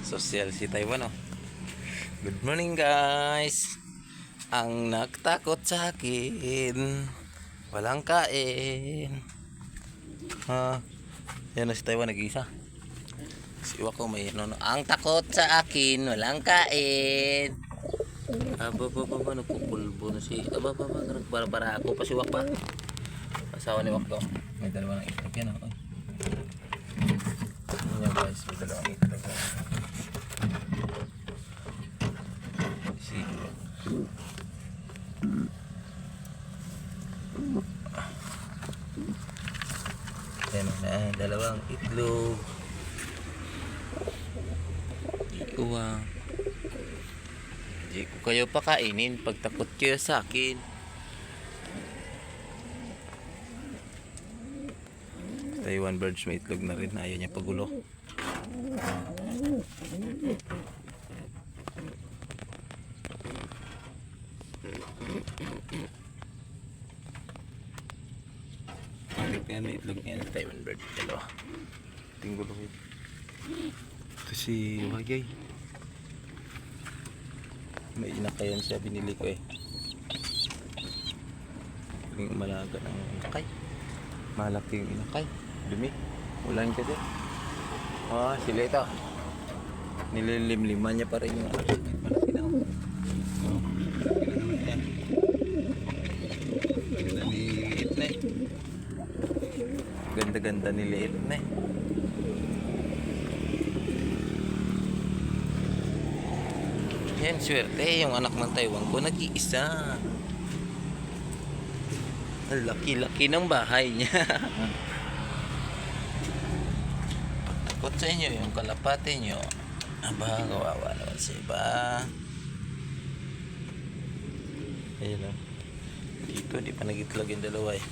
Social si Taiwan, oh. Good morning, guys. Ang nagtakot sa akin, walang kain. Yan na si Taiwan, nag-isa. Si Iwa ko may ano, ang takot sa akin, walang kain. Nagpupulbo na si para ako pa si Wak pa. Asawa ni Wak to. May dalawa ng itlog yan, oh. Yan, guys, may dalawang itlog. Yan na, dalawang itlog. Di ko kayo pakainin pag takot kayo sa akin. Taiwan birds may itlog na rin, ayaw niya pagulo. Yan, may itlog niya ng Taiwan bird. Dalawa. Tinggulo ito. Ito si Wagay. May inakayan siya, binili ko eh. Yung malaga ng inakay. Malaki yung inakay. Dumi. Ulan kasi. Sila ito. Nililimliman niya pa rin yung anak. Malaki na. Niliit na eh. Ganda-ganda niliit na eh. Yan, swerte yung anak ng Taiwan ko, nag-iisa. Ang laki-laki ng bahay niya. Takot sa inyo yung kalapate nyo. Kawawa naman sa iba. Ayun o. Dito, di pa nag-itlog yung dalawa eh.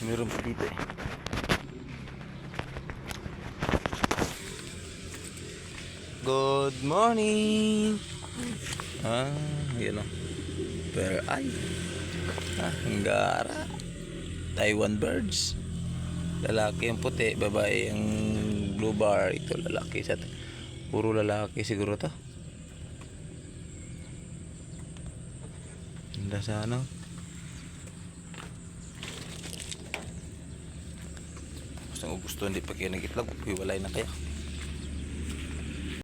Meron pa dito eh. Good morning. Yun o. Pero ay. Ang gara. Taiwan birds. Lalaki ang puti, babae ang blue bar. Ito lalaki. Puro lalaki siguro to. Ganda sa ano. Gusto hindi pa kayo nag-itlog. Hiwalay na kaya.